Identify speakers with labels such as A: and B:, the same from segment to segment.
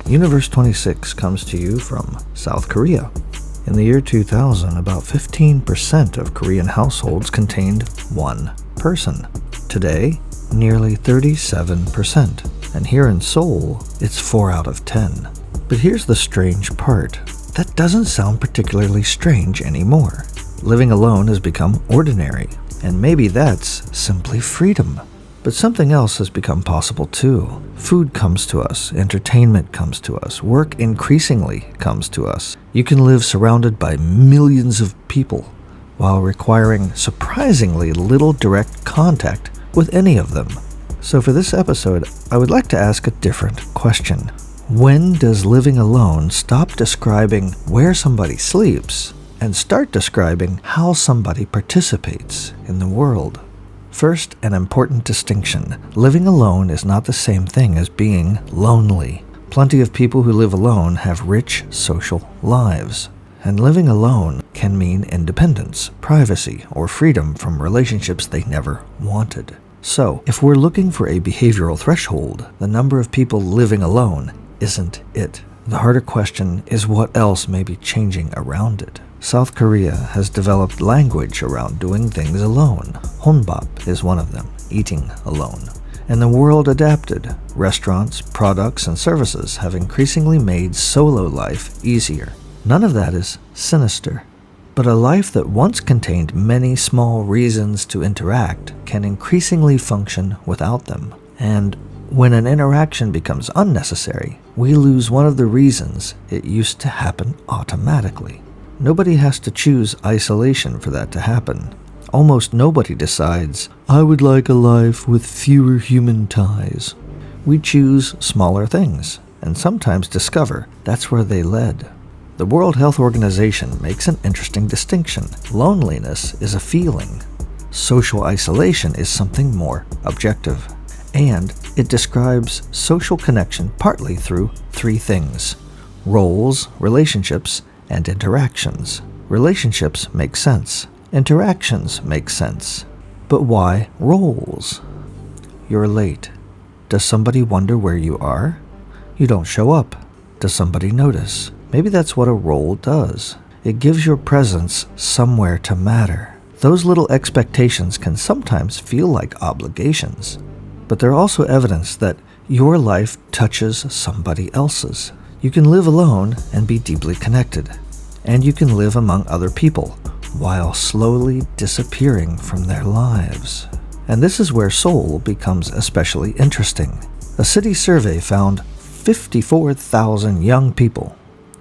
A: Universe 26 comes to you from South Korea. In the year 2000, about 15% of Korean households contained one person. Today, nearly 37%. And here in Seoul, it's 4 out of 10. But here's the strange part. That doesn't sound particularly strange anymore. Living alone has become ordinary, and maybe that's simply freedom. But something else has become possible too. Food comes to us, entertainment comes to us, work increasingly comes to us. You can live surrounded by millions of people while requiring surprisingly little direct contact with any of them. So for this episode, I would like to ask a different question. When does living alone stop describing where somebody sleeps and start describing how somebody participates in the world? First, an important distinction. Living alone is not the same thing as being lonely. Plenty of people who live alone have rich social lives. And living alone can mean independence, privacy, or freedom from relationships they never wanted. So, if we're looking for a behavioral threshold, the number of people living alone isn't it. The harder question is what else may be changing around it. South Korea has developed language around doing things alone. Honbap is one of them, eating alone. And the world adapted. Restaurants, products, and services have increasingly made solo life easier. None of that is sinister. But a life that once contained many small reasons to interact can increasingly function without them. And when an interaction becomes unnecessary, we lose one of the reasons it used to happen automatically. Nobody has to choose isolation for that to happen. Almost nobody decides, I would like a life with fewer human ties. We choose smaller things, and sometimes discover that's where they led. The World Health Organization makes an interesting distinction. Loneliness is a feeling. Social isolation is something more objective. And it describes social connection partly through 3 things: roles, relationships, and interactions. Relationships make sense. Interactions make sense. But why roles? You're late. Does somebody wonder where you are? You don't show up. Does somebody notice? Maybe that's what a role does. It gives your presence somewhere to matter. Those little expectations can sometimes feel like obligations. But they're also evidence that your life touches somebody else's. You can live alone and be deeply connected. And you can live among other people while slowly disappearing from their lives. And this is where Seoul becomes especially interesting. A city survey found 54,000 young people,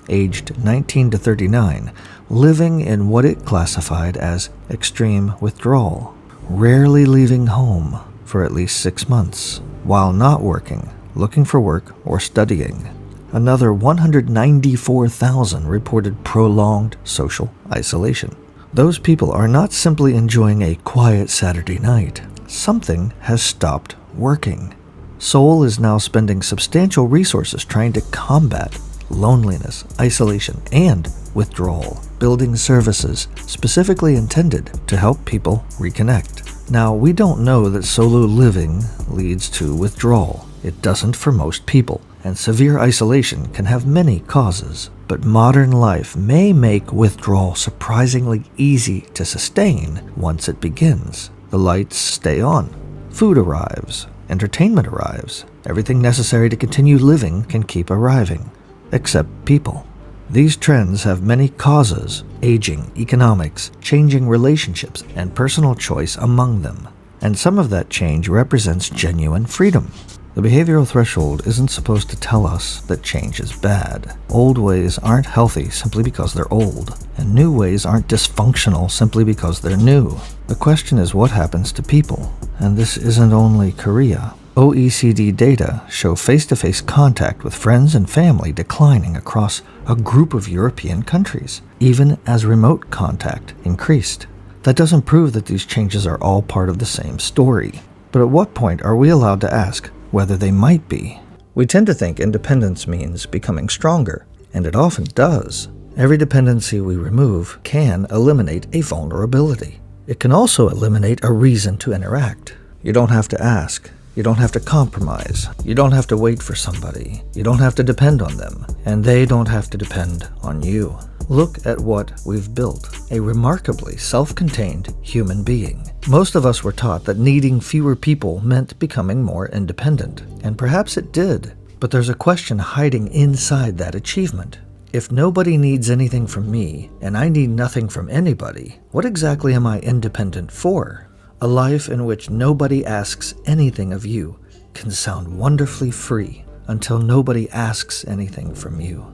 A: aged 19 to 39, living in what it classified as extreme withdrawal, rarely leaving home for at least 6 months, while not working, looking for work, or studying. Another 194,000 reported prolonged social isolation. Those people are not simply enjoying a quiet Saturday night. Something has stopped working. Seoul is now spending substantial resources trying to combat loneliness, isolation, and withdrawal, building services specifically intended to help people reconnect. Now, we don't know that solo living leads to withdrawal. It doesn't for most people, and severe isolation can have many causes. But modern life may make withdrawal surprisingly easy to sustain once it begins. The lights stay on, food arrives, entertainment arrives. Everything necessary to continue living can keep arriving, except people. These trends have many causes: aging, economics, changing relationships, and personal choice among them. And some of that change represents genuine freedom. The behavioral threshold isn't supposed to tell us that change is bad. Old ways aren't healthy simply because they're old, and new ways aren't dysfunctional simply because they're new. The question is what happens to people, and this isn't only Korea. OECD data show face-to-face contact with friends and family declining across a group of European countries, even as remote contact increased. That doesn't prove that these changes are all part of the same story. But at what point are we allowed to ask whether they might be? We tend to think independence means becoming stronger, and it often does. Every dependency we remove can eliminate a vulnerability. It can also eliminate a reason to interact. You don't have to ask. You don't have to compromise. You don't have to wait for somebody. You don't have to depend on them. And they don't have to depend on you. Look at what we've built. A remarkably self-contained human being. Most of us were taught that needing fewer people meant becoming more independent. And perhaps it did. But there's a question hiding inside that achievement. If nobody needs anything from me, and I need nothing from anybody, what exactly am I independent for? A life in which nobody asks anything of you can sound wonderfully free until nobody asks anything from you.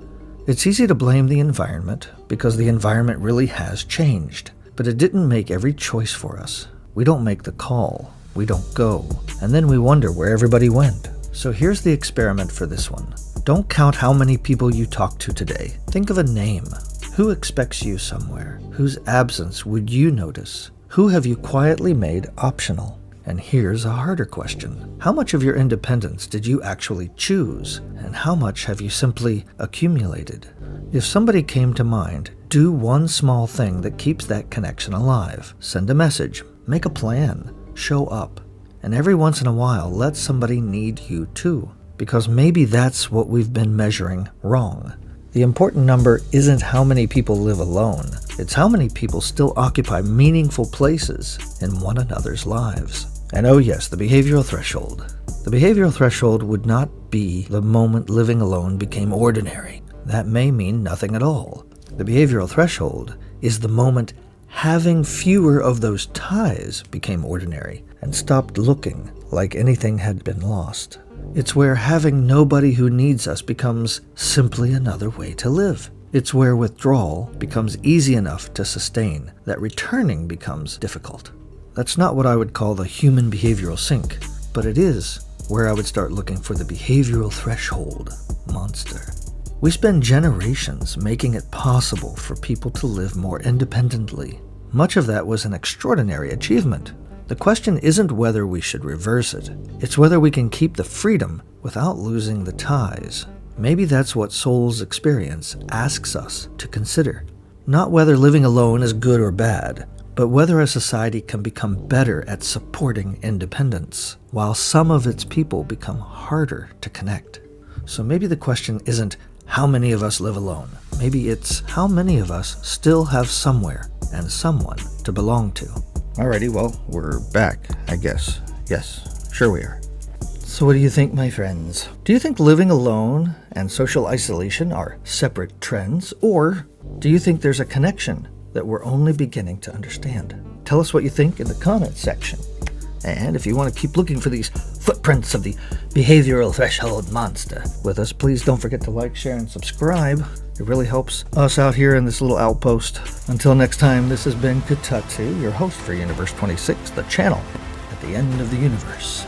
A: It's easy to blame the environment because the environment really has changed, but it didn't make every choice for us. We don't make the call, we don't go, and then we wonder where everybody went. So here's the experiment for this one. Don't count how many people you talk to today. Think of a name. Who expects you somewhere? Whose absence would you notice? Who have you quietly made optional? And here's a harder question. How much of your independence did you actually choose? And how much have you simply accumulated? If somebody came to mind, do one small thing that keeps that connection alive. Send a message, make a plan, show up. And every once in a while, let somebody need you too. Because maybe that's what we've been measuring wrong. The important number isn't how many people live alone. It's how many people still occupy meaningful places in one another's lives. And oh yes, the behavioral threshold. The behavioral threshold would not be the moment living alone became ordinary. That may mean nothing at all. The behavioral threshold is the moment having fewer of those ties became ordinary and stopped looking like anything had been lost. It's where having nobody who needs us becomes simply another way to live. It's where withdrawal becomes easy enough to sustain that returning becomes difficult. That's not what I would call the human behavioral sink, but it is where I would start looking for the behavioral threshold monster. We spend generations making it possible for people to live more independently. Much of that was an extraordinary achievement. The question isn't whether we should reverse it. It's whether we can keep the freedom without losing the ties. Maybe that's what Seoul's experience asks us to consider. Not whether living alone is good or bad, but whether a society can become better at supporting independence, while some of its people become harder to connect. So maybe the question isn't how many of us live alone. Maybe it's how many of us still have somewhere and someone to belong to. Alrighty, well, we're back, I guess. Yes, sure we are. So what do you think, my friends? Do you think living alone and social isolation are separate trends, or do you think there's a connection that we're only beginning to understand? Tell us what you think in the comments section. And if you want to keep looking for these footprints of the behavioral threshold monster with us, please don't forget to like, share, and subscribe. It really helps us out here in this little outpost. Until next time, this has been Cateotu, your host for Universe 26, the channel at the end of the universe.